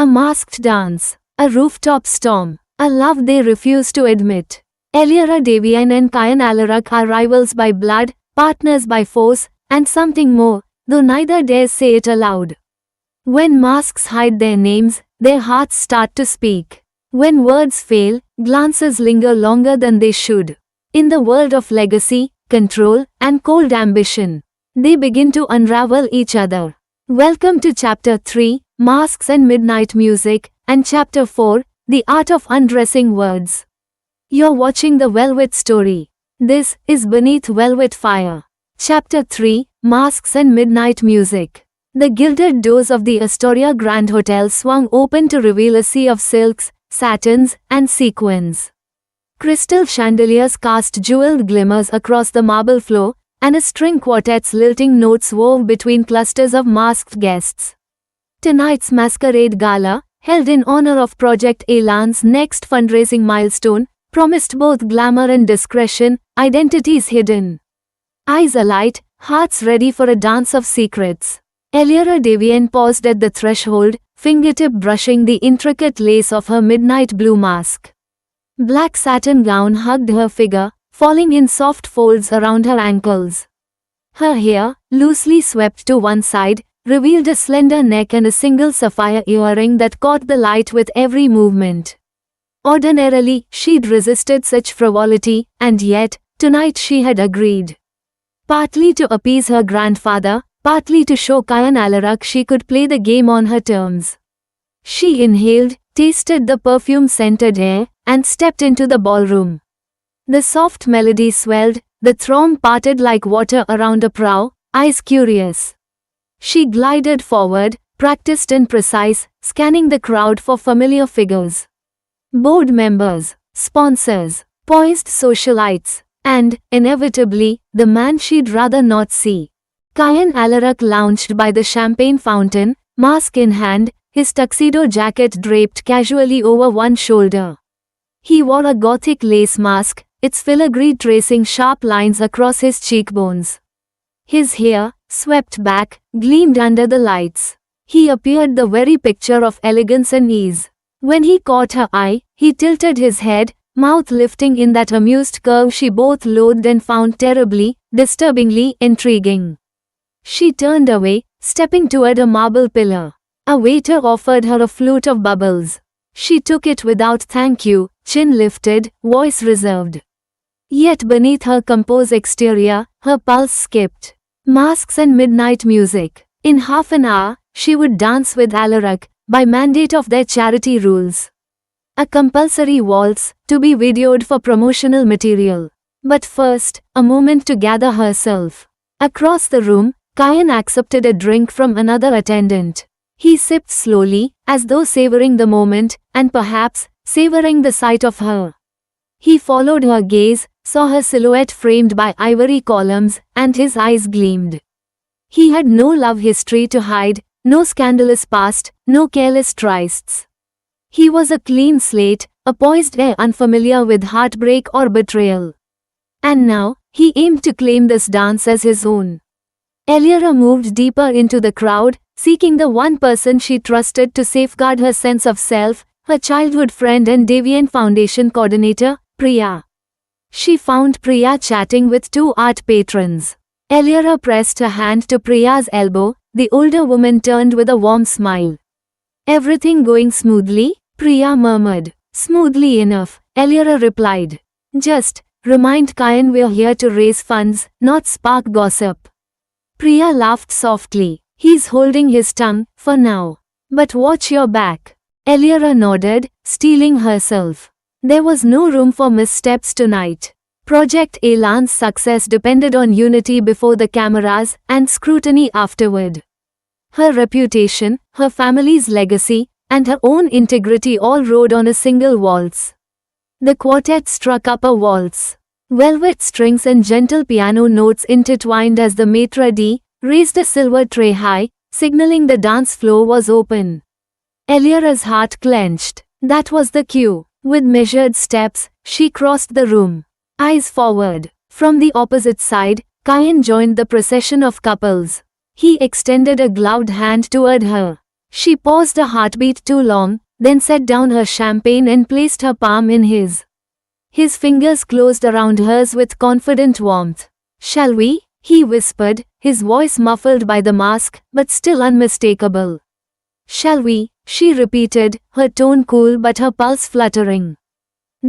A masked dance. A rooftop storm. A love they refuse to admit. Elyra Devian and Kyan Alarak are rivals by blood, partners by force, and something more, though neither dares say it aloud. When masks hide their names, their hearts start to speak. When words fail, glances linger longer than they should. In the world of legacy, control, and cold ambition, they begin to unravel each other. Welcome to Chapter 3, Masks and Midnight Music, and Chapter 4, The Art of Undressing Words. You're watching the Velvet Story. This is Beneath Velvet Fire. Chapter 3, Masks and Midnight Music. The gilded doors of the Astoria Grand Hotel swung open to reveal a sea of silks, satins, and sequins. Crystal chandeliers cast jeweled glimmers across the marble floor, and a string quartet's lilting notes wove between clusters of masked guests. Tonight's masquerade gala, held in honor of Project Elan's next fundraising milestone, promised both glamour and discretion, identities hidden. Eyes alight, hearts ready for a dance of secrets. Elyra Devian paused at the threshold, fingertip brushing the intricate lace of her midnight blue mask. Black satin gown hugged her figure, falling in soft folds around her ankles. Her hair, loosely swept to one side, revealed a slender neck and a single sapphire earring that caught the light with every movement. Ordinarily, she'd resisted such frivolity, and yet, tonight she had agreed. Partly to appease her grandfather, partly to show Kyan Alarak she could play the game on her terms. She inhaled, tasted the perfume-scented air, and stepped into the ballroom. The soft melody swelled, the throng parted like water around a prow, eyes curious. She glided forward, practiced and precise, scanning the crowd for familiar figures. Board members, sponsors, poised socialites, and, inevitably, the man she'd rather not see. Kyan Alarak lounged by the champagne fountain, mask in hand, his tuxedo jacket draped casually over one shoulder. He wore a gothic lace mask, its filigree tracing sharp lines across his cheekbones. His hair, swept back, gleamed under the lights. He appeared the very picture of elegance and ease. When he caught her eye, he tilted his head, mouth lifting in that amused curve she both loathed and found terribly, disturbingly intriguing. She turned away, stepping toward a marble pillar. A waiter offered her a flute of bubbles. She took it without thank you, chin lifted, voice reserved. Yet beneath her composed exterior, her pulse skipped. Masks and midnight music. In half an hour, she would dance with Alarak, by mandate of their charity rules. A compulsory waltz, to be videoed for promotional material. But first, a moment to gather herself. Across the room, Kyan accepted a drink from another attendant. He sipped slowly, as though savoring the moment, and perhaps, savoring the sight of her. He followed her gaze, saw her silhouette framed by ivory columns, and his eyes gleamed. He had no love history to hide, no scandalous past, no careless trysts. He was a clean slate, a poised air unfamiliar with heartbreak or betrayal. And now, he aimed to claim this dance as his own. Elyra moved deeper into the crowd, seeking the one person she trusted to safeguard her sense of self, her childhood friend and Devian Foundation coordinator, Priya. She found Priya chatting with two art patrons. Elyra pressed her hand to Priya's elbow, the older woman turned with a warm smile. Everything going smoothly? Priya murmured. Smoothly enough, Elyra replied. Just, remind Kyan we're here to raise funds, not spark gossip. Priya laughed softly. He's holding his tongue, for now. But watch your back. Elyra nodded, steeling herself. There was no room for missteps tonight. Project Elan's success depended on unity before the cameras, and scrutiny afterward. Her reputation, her family's legacy, and her own integrity all rode on a single waltz. The quartet struck up a waltz. Velvet strings and gentle piano notes intertwined as the maitre d' raised a silver tray high, signaling the dance floor was open. Elyra's heart clenched. That was the cue. With measured steps, she crossed the room. Eyes forward. From the opposite side, Kyan joined the procession of couples. He extended a gloved hand toward her. She paused a heartbeat too long, then set down her champagne and placed her palm in his. His fingers closed around hers with confident warmth. "Shall we?" he whispered, his voice muffled by the mask, but still unmistakable. "Shall we?" she repeated, her tone cool but her pulse fluttering.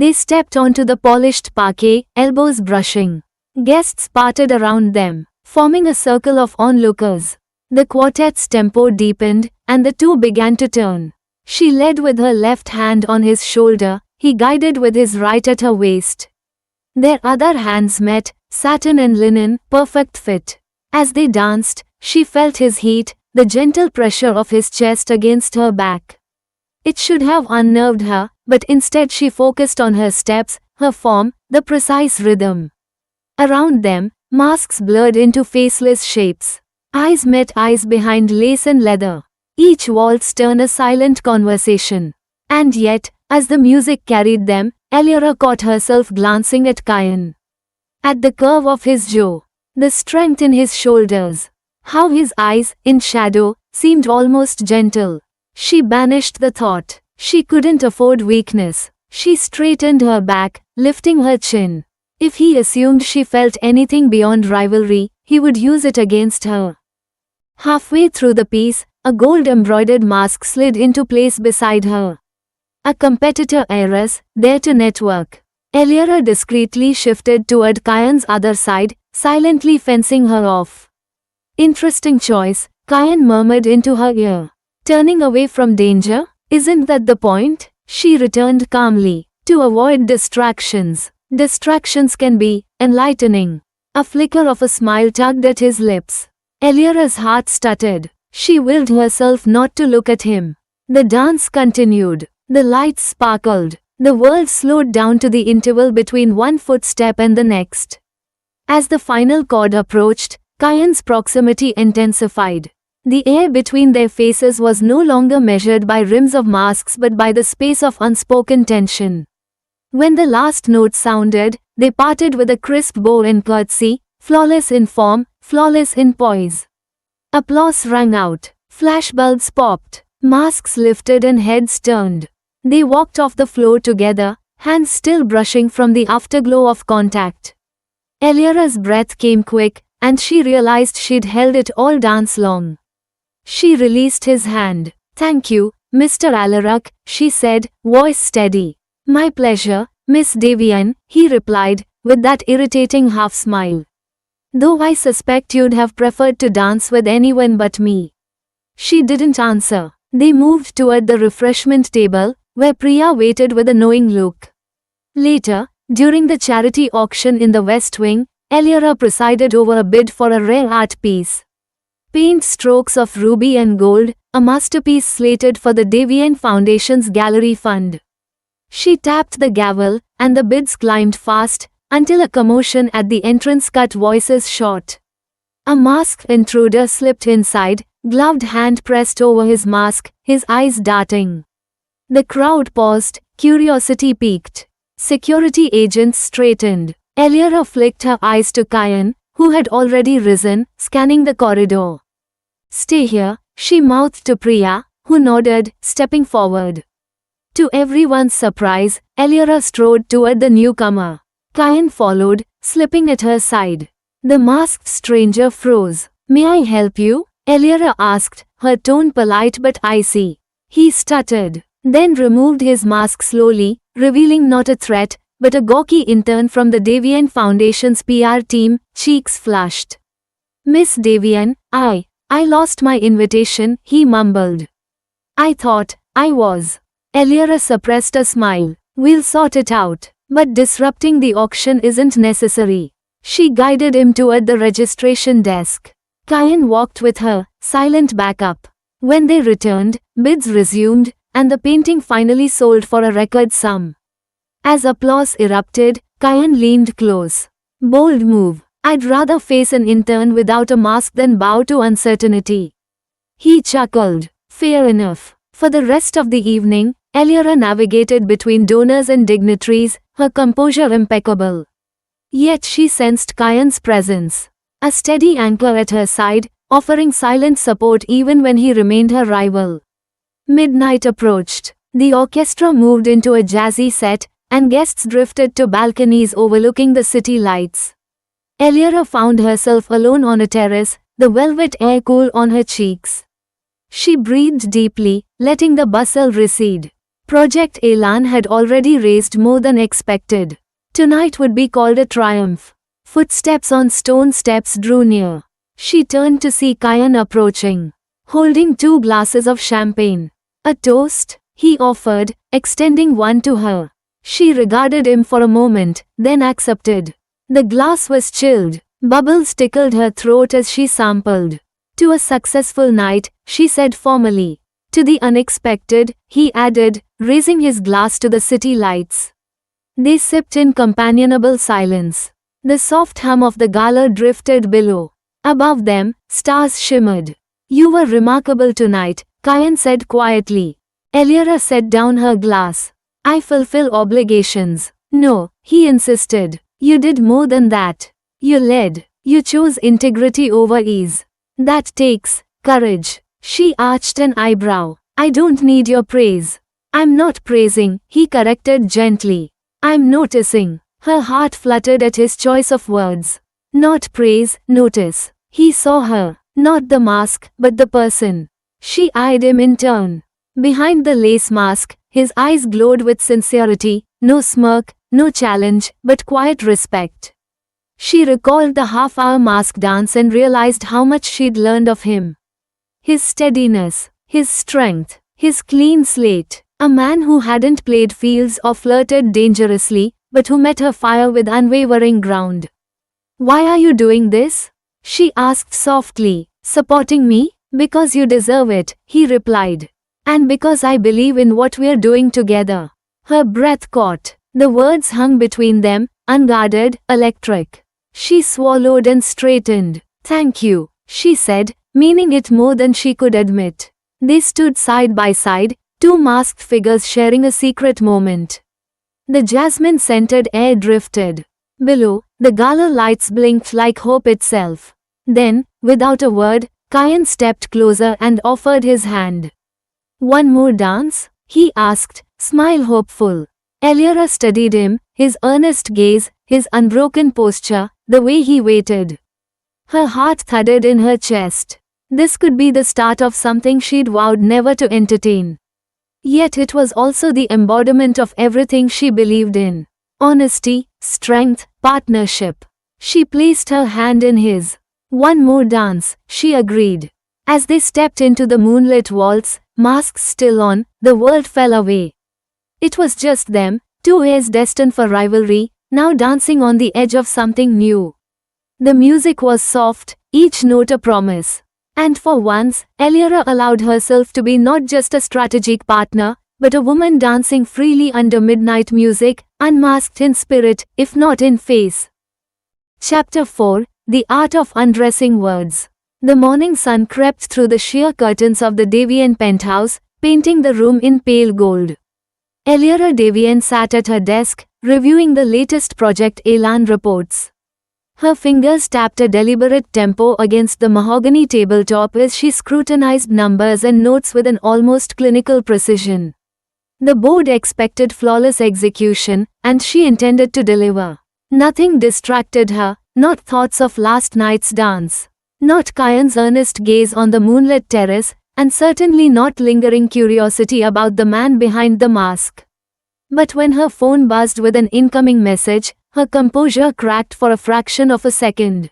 They stepped onto the polished parquet, elbows brushing. Guests parted around them, forming a circle of onlookers. The quartet's tempo deepened, and the two began to turn. She led with her left hand on his shoulder, he guided with his right at her waist. Their other hands met, satin and linen, perfect fit. As they danced, she felt his heat, the gentle pressure of his chest against her back. It should have unnerved her, but instead she focused on her steps, her form, the precise rhythm. Around them, masks blurred into faceless shapes. Eyes met eyes behind lace and leather. Each waltz turned a silent conversation. And yet, as the music carried them, Elira caught herself glancing at Kyan. At the curve of his jaw, the strength in his shoulders, how his eyes, in shadow, seemed almost gentle. She banished the thought. She couldn't afford weakness. She straightened her back, lifting her chin. If he assumed she felt anything beyond rivalry, he would use it against her. Halfway through the piece, a gold-embroidered mask slid into place beside her. A competitor heiress, there to network. Elira discreetly shifted toward Kyan's other side, silently fencing her off. "Interesting choice," Kyan murmured into her ear. "Turning away from danger? Isn't that the point?" She returned calmly. "To avoid distractions. Distractions can be enlightening." A flicker of a smile tugged at his lips. Elira's heart stuttered. She willed herself not to look at him. The dance continued. The lights sparkled. The world slowed down to the interval between one footstep and the next. As the final chord approached, Kyan's proximity intensified. The air between their faces was no longer measured by rims of masks but by the space of unspoken tension. When the last note sounded, they parted with a crisp bow and curtsy, flawless in form, flawless in poise. Applause rang out. Flashbulbs popped. Masks lifted and heads turned. They walked off the floor together, hands still brushing from the afterglow of contact. Elira's breath came quick, and she realized she'd held it all dance long. She released his hand. "Thank you, Mr. Alarak," she said, voice steady. "My pleasure, Miss Devian," he replied, with that irritating half-smile. "Though I suspect you'd have preferred to dance with anyone but me." She didn't answer. They moved toward the refreshment table, where Priya waited with a knowing look. Later, during the charity auction in the West Wing, Elira presided over a bid for a rare art piece. Paint strokes of ruby and gold, a masterpiece slated for the Devian Foundation's gallery fund. She tapped the gavel, and the bids climbed fast, until a commotion at the entrance cut voices short. A masked intruder slipped inside, gloved hand pressed over his mask, his eyes darting. The crowd paused, curiosity peaked. Security agents straightened. Elira flicked her eyes to Kyan, who had already risen, scanning the corridor. "Stay here," she mouthed to Priya, who nodded, stepping forward. To everyone's surprise, Elira strode toward the newcomer. Kyan followed, slipping at her side. The masked stranger froze. "May I help you?" Elira asked, her tone polite but icy. He stuttered, then removed his mask slowly, revealing not a threat, but a gawky intern from the Devian Foundation's PR team, cheeks flushed. "Miss Devian, I lost my invitation," he mumbled. "I thought I was." Elira suppressed a smile. "We'll sort it out. But disrupting the auction isn't necessary." She guided him toward the registration desk. Kyan walked with her, silent backup. When they returned, bids resumed, and the painting finally sold for a record sum. As applause erupted, Kyan leaned close. "Bold move. I'd rather face an intern without a mask than bow to uncertainty." He chuckled. "Fair enough." For the rest of the evening, Elira navigated between donors and dignitaries, her composure impeccable. Yet she sensed Kyan's presence. A steady anchor at her side, offering silent support even when he remained her rival. Midnight approached. The orchestra moved into a jazzy set, and guests drifted to balconies overlooking the city lights. Elira found herself alone on a terrace, the velvet air cool on her cheeks. She breathed deeply, letting the bustle recede. Project Elan had already raised more than expected. Tonight would be called a triumph. Footsteps on stone steps drew near. She turned to see Kayan approaching, holding 2 glasses of champagne. A toast, he offered, extending one to her. She regarded him for a moment, then accepted. The glass was chilled. Bubbles tickled her throat as she sampled. To a successful night, she said formally. To the unexpected, he added, raising his glass to the city lights. They sipped in companionable silence. The soft hum of the gala drifted below. Above them, stars shimmered. You were remarkable tonight, Kayan said quietly. Elira set down her glass. I fulfill obligations. No, he insisted. You did more than that. You led. You chose integrity over ease. That takes courage. She arched an eyebrow. I don't need your praise. I'm not praising, he corrected gently. I'm noticing. Her heart fluttered at his choice of words. Not praise, notice. He saw her. Not the mask, but the person. She eyed him in turn. Behind the lace mask, his eyes glowed with sincerity, no smirk, no challenge, but quiet respect. She recalled the half-hour mask dance and realized how much she'd learned of him. His steadiness, his strength, his clean slate. A man who hadn't played fields or flirted dangerously, but who met her fire with unwavering ground. Why are you doing this? She asked softly. Supporting me? Because you deserve it, he replied. And because I believe in what we're doing together. Her breath caught. The words hung between them, unguarded, electric. She swallowed and straightened. Thank you, she said, meaning it more than she could admit. They stood side by side, 2 masked figures sharing a secret moment. The jasmine-scented air drifted. Below, the gala lights blinked like hope itself. Then, without a word, Kayan stepped closer and offered his hand. One more dance? He asked, smile hopeful. Elira studied him, his earnest gaze, his unbroken posture, the way he waited. Her heart thudded in her chest. This could be the start of something she'd vowed never to entertain. Yet it was also the embodiment of everything she believed in. Honesty, strength, partnership. She placed her hand in his. One more dance, she agreed. As they stepped into the moonlit waltz, masks still on, the world fell away. It was just them, 2 heirs destined for rivalry, now dancing on the edge of something new. The music was soft, each note a promise. And for once, Elira allowed herself to be not just a strategic partner, but a woman dancing freely under midnight music, unmasked in spirit, if not in face. Chapter 4, The Art of Undressing Words. The morning sun crept through the sheer curtains of the Devian penthouse, painting the room in pale gold. Elira Devian sat at her desk, reviewing the latest Project Elan reports. Her fingers tapped a deliberate tempo against the mahogany tabletop as she scrutinized numbers and notes with an almost clinical precision. The board expected flawless execution, and she intended to deliver. Nothing distracted her, not thoughts of last night's dance. Not Kayan's earnest gaze on the moonlit terrace, and certainly not lingering curiosity about the man behind the mask. But when her phone buzzed with an incoming message, her composure cracked for a fraction of a second.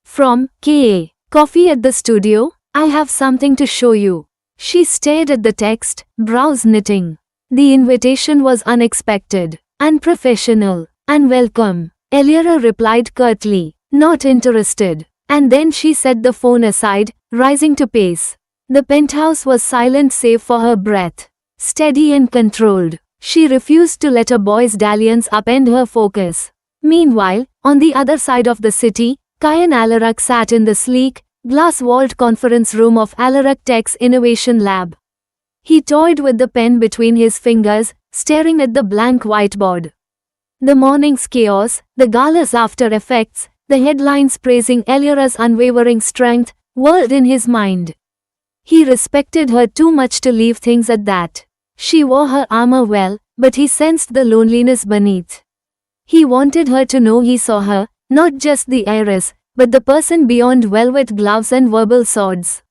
From K.A. Coffee at the studio, I have something to show you. She stared at the text, brows knitting. The invitation was unexpected, unprofessional, unwelcome. Elira replied curtly, not interested. And then she set the phone aside, rising to pace. The penthouse was silent save for her breath. Steady and controlled. She refused to let a boy's dalliance upend her focus. Meanwhile, on the other side of the city, Kayan Alarak sat in the sleek, glass-walled conference room of Alarak Tech's Innovation Lab. He toyed with the pen between his fingers, staring at the blank whiteboard. The morning's chaos, the gala's after effects, the headlines praising Elira's unwavering strength, whirled in his mind. He respected her too much to leave things at that. She wore her armor well, but he sensed the loneliness beneath. He wanted her to know he saw her, not just the heiress, but the person beyond velvet gloves and verbal swords.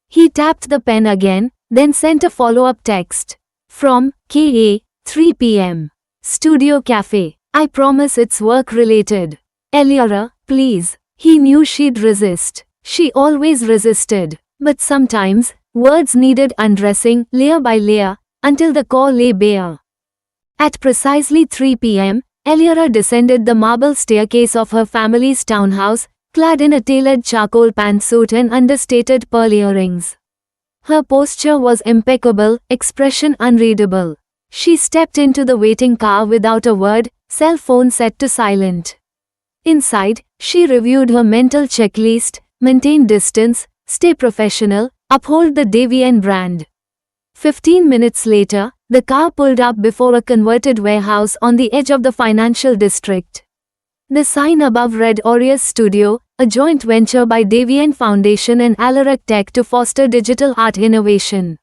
He tapped the pen again, then sent a follow-up text. From K.A. 3 p.m. Studio Cafe. I promise it's work-related. Elira, please. He knew she'd resist. She always resisted. But sometimes, words needed undressing, layer by layer, until the core lay bare. At precisely 3 p.m., Elira descended the marble staircase of her family's townhouse, clad in a tailored charcoal pantsuit and understated pearl earrings. Her posture was impeccable, expression unreadable. She stepped into the waiting car without a word, cell phone set to silent. Inside, she reviewed her mental checklist: maintain distance, stay professional, uphold the Devian brand. 15 minutes later, the car pulled up before a converted warehouse on the edge of the financial district. The sign above read Aureus Studio, a joint venture by Devian Foundation and Alaric Tech to foster digital art innovation.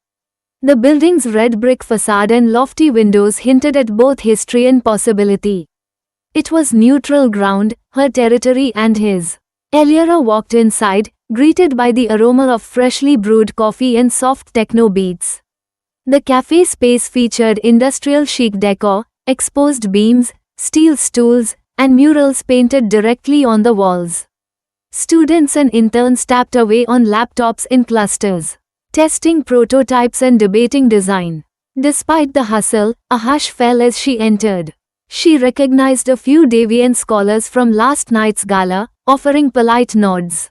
The building's red brick facade and lofty windows hinted at both history and possibility. It was neutral ground, her territory and his. Elira walked inside, greeted by the aroma of freshly brewed coffee and soft techno beats. The cafe space featured industrial chic decor, exposed beams, steel stools, and murals painted directly on the walls. Students and interns tapped away on laptops in clusters, testing prototypes and debating design. Despite the hustle, a hush fell as she entered. She recognized a few Devian scholars from last night's gala, offering polite nods.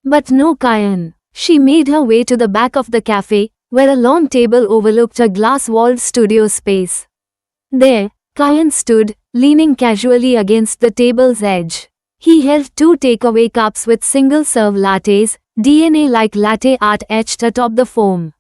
But no Kyan. She made her way to the back of the cafe, where a long table overlooked a glass-walled studio space. There, Kyan stood, leaning casually against the table's edge. He held 2 takeaway cups with single-serve lattes, DNA-like latte art etched atop the foam.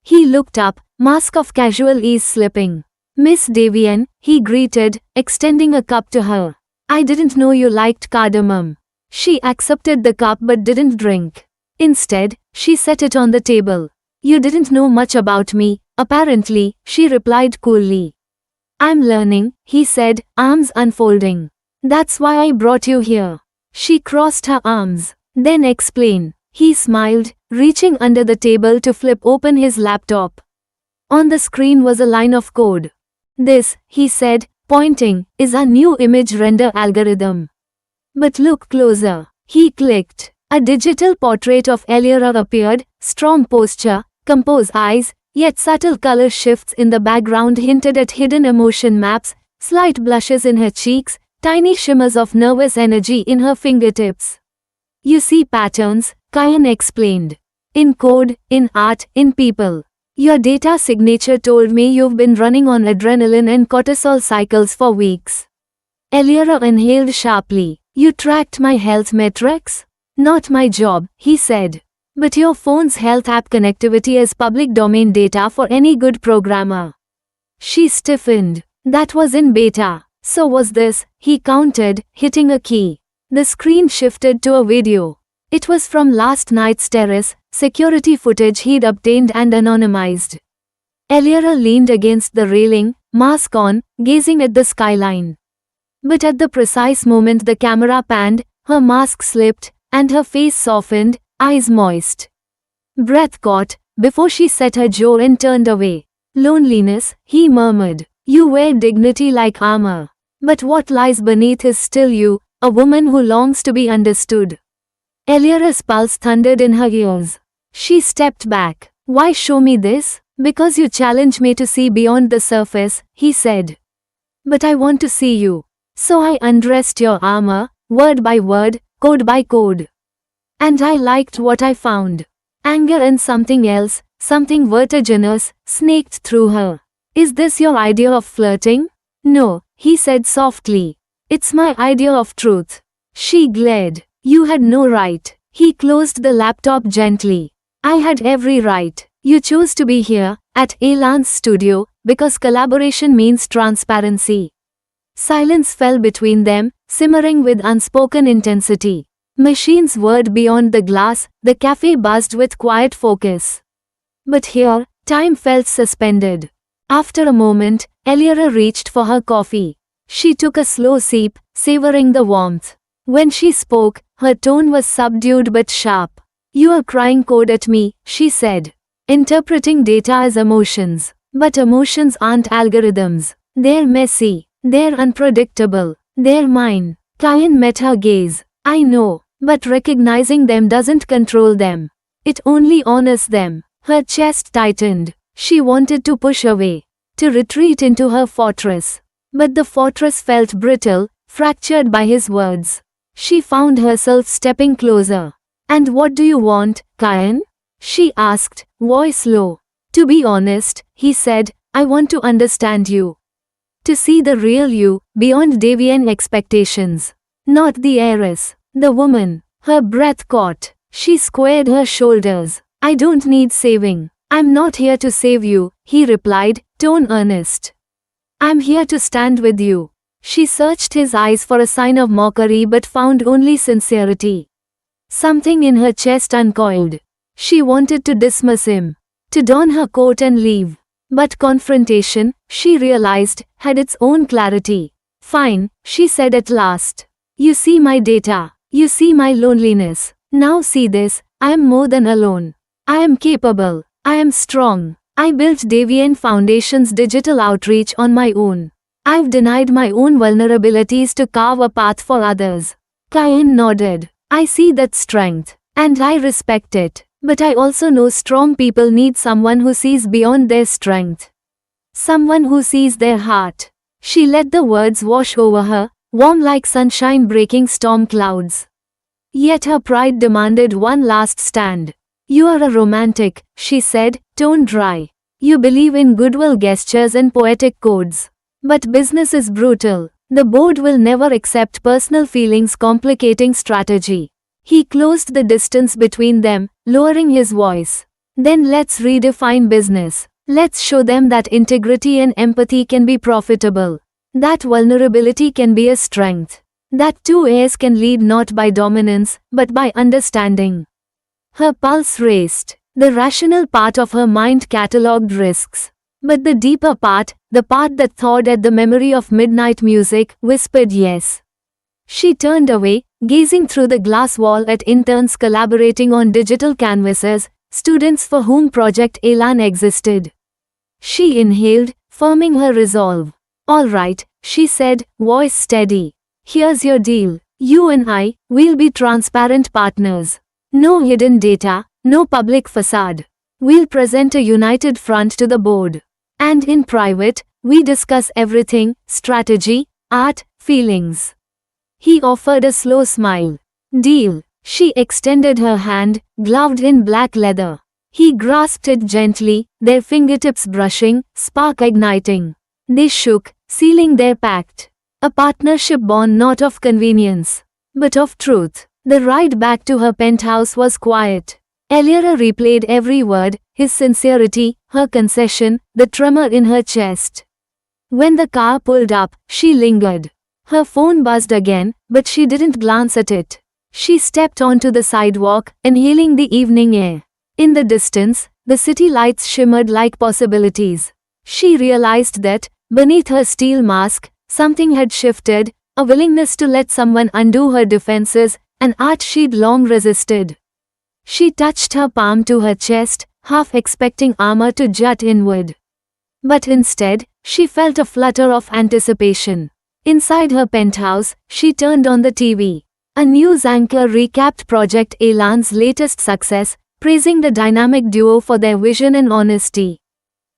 He looked up, mask of casual ease slipping. "Miss Devian," he greeted, extending a cup to her. "I didn't know you liked cardamom." She accepted the cup but didn't drink. Instead, she set it on the table. "You didn't know much about me, apparently," she replied coolly. "I'm learning," he said, arms unfolding. "That's why I brought you here." She crossed her arms. "Then explain." He smiled, reaching under the table to flip open his laptop. On the screen was a line of code. "This," he said, pointing, "is our new image render algorithm. But look closer." He clicked. A digital portrait of Elira appeared, strong posture, composed eyes, yet subtle color shifts in the background hinted at hidden emotion maps, slight blushes in her cheeks, tiny shimmers of nervous energy in her fingertips. "You see patterns," Kyan explained. "In code, in art, in people. Your data signature told me you've been running on adrenaline and cortisol cycles for weeks." Elira inhaled sharply. "You tracked my health metrics?" "Not my job," he said. "But your phone's health app connectivity is public domain data for any good programmer." She stiffened. "That was in beta. So was this," he countered, hitting a key. The screen shifted to a video. It was from last night's terrace, security footage he'd obtained and anonymized. Elira leaned against the railing, mask on, gazing at the skyline. But at the precise moment the camera panned, her mask slipped, and her face softened, eyes moist. Breath caught, before she set her jaw and turned away. "Loneliness," he murmured. "You wear dignity like armor. But what lies beneath is still you, a woman who longs to be understood." Elira's pulse thundered in her ears. She stepped back. "Why show me this?" "Because you challenge me to see beyond the surface," he said. "But I want to see you." So I undressed your armor, word by word, code by code. And I liked what I found. Anger and something else, something vertiginous, snaked through her. "Is this your idea of flirting?" "No," he said softly. "It's my idea of truth." She glared. "You had no right." He closed the laptop gently. "I had every right. You chose to be here, at Elan's studio, because collaboration means transparency." Silence fell between them, simmering with unspoken intensity. Machines whirred beyond the glass, the cafe buzzed with quiet focus. But here, time felt suspended. After a moment, Eliara reached for her coffee. She took a slow sip, savoring the warmth. When she spoke, her tone was subdued but sharp. "You are crying code at me," she said. "Interpreting data as emotions. But emotions aren't algorithms. They're messy. They're unpredictable. They're mine." Kyan met her gaze. "I know, but recognizing them doesn't control them. It only honors them." Her chest tightened. She wanted to push away, to retreat into her fortress. But the fortress felt brittle, fractured by his words. She found herself stepping closer. "And what do you want, Kyan?" she asked, voice low. "To be honest," he said, "I want to understand you. To see the real you, beyond Devian expectations. Not the heiress, the woman." Her breath caught. She squared her shoulders. "I don't need saving. I'm not here to save you," he replied, tone earnest. "I'm here to stand with you." She searched his eyes for a sign of mockery but found only sincerity. Something in her chest uncoiled. She wanted to dismiss him, to don her coat and leave. But confrontation, she realized, had its own clarity. "Fine," she said at last. "You see my data. You see my loneliness. Now see this, I am more than alone. I am capable. I am strong. I built Deviant Foundation's digital outreach on my own. I've denied my own vulnerabilities to carve a path for others." Kyan nodded. "I see that strength. And I respect it. But I also know strong people need someone who sees beyond their strength. Someone who sees their heart." She let the words wash over her, warm like sunshine breaking storm clouds. Yet her pride demanded one last stand. "You are a romantic," she said, tone dry. "You believe in goodwill gestures and poetic codes. But business is brutal. The board will never accept personal feelings complicating strategy." He closed the distance between them, lowering his voice. "Then let's redefine business. Let's show them that integrity and empathy can be profitable. That vulnerability can be a strength. That two heirs can lead not by dominance, but by understanding." Her pulse raced. The rational part of her mind catalogued risks. But the deeper part, the part that thawed at the memory of midnight music, whispered yes. She turned away, gazing through the glass wall at interns collaborating on digital canvases, students for whom Project Elan existed. She inhaled, firming her resolve. "All right," she said, voice steady. "Here's your deal. You and I, we'll be transparent partners. No hidden data, no public facade. We'll present a united front to the board. And in private, we discuss everything: strategy, art, feelings." He offered a slow smile. "Deal." She extended her hand, gloved in black leather. He grasped it gently, their fingertips brushing, spark igniting. They shook, sealing their pact. A partnership born not of convenience, but of truth. The ride back to her penthouse was quiet. Eliara replayed every word, his sincerity, her concession, the tremor in her chest. When the car pulled up, she lingered. Her phone buzzed again, but she didn't glance at it. She stepped onto the sidewalk, inhaling the evening air. In the distance, the city lights shimmered like possibilities. She realized that, beneath her steel mask, something had shifted, a willingness to let someone undo her defenses, an art she'd long resisted. She touched her palm to her chest, half expecting armor to jut inward. But instead, she felt a flutter of anticipation. Inside her penthouse, she turned on the TV. A news anchor recapped Project Elan's latest success, praising the dynamic duo for their vision and honesty.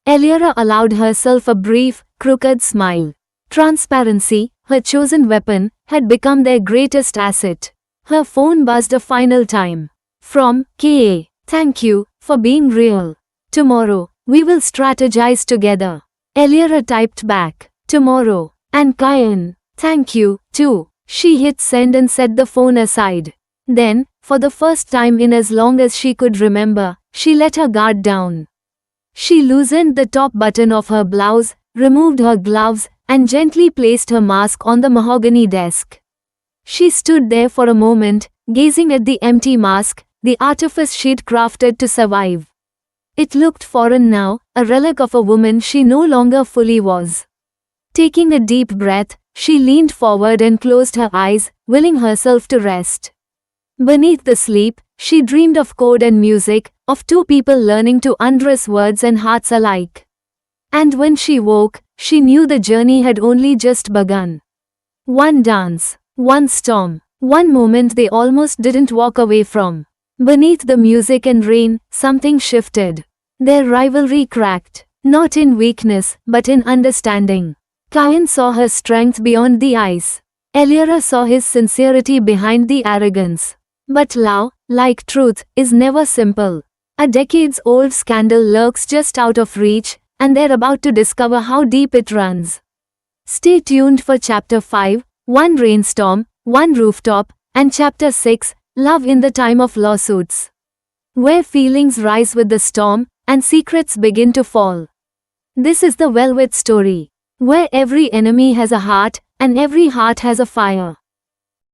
Eliara allowed herself a brief, crooked smile. Transparency, her chosen weapon, had become their greatest asset. Her phone buzzed a final time. From K.A. "Thank you for being real. Tomorrow, we will strategize together." Eliara typed back. "Tomorrow." And Kyan, "Thank you, too." She hit send and set the phone aside. Then, for the first time in as long as she could remember, she let her guard down. She loosened the top button of her blouse, removed her gloves, and gently placed her mask on the mahogany desk. She stood there for a moment, gazing at the empty mask, the artifice she'd crafted to survive. It looked foreign now, a relic of a woman she no longer fully was. Taking a deep breath, she leaned forward and closed her eyes, willing herself to rest. Beneath the sleep, she dreamed of code and music, of two people learning to undress words and hearts alike. And when she woke, she knew the journey had only just begun. One dance, one storm, one moment they almost didn't walk away from. Beneath the music and rain, something shifted. Their rivalry cracked, not in weakness, but in understanding. Kayan saw her strength beyond the ice. Elyra saw his sincerity behind the arrogance. But love, like truth, is never simple. A decades-old scandal lurks just out of reach, and they're about to discover how deep it runs. Stay tuned for Chapter 5, One Rainstorm, One Rooftop, and Chapter 6, Love in the Time of Lawsuits, where feelings rise with the storm, and secrets begin to fall. This is the Velvet Story, where every enemy has a heart, and every heart has a fire.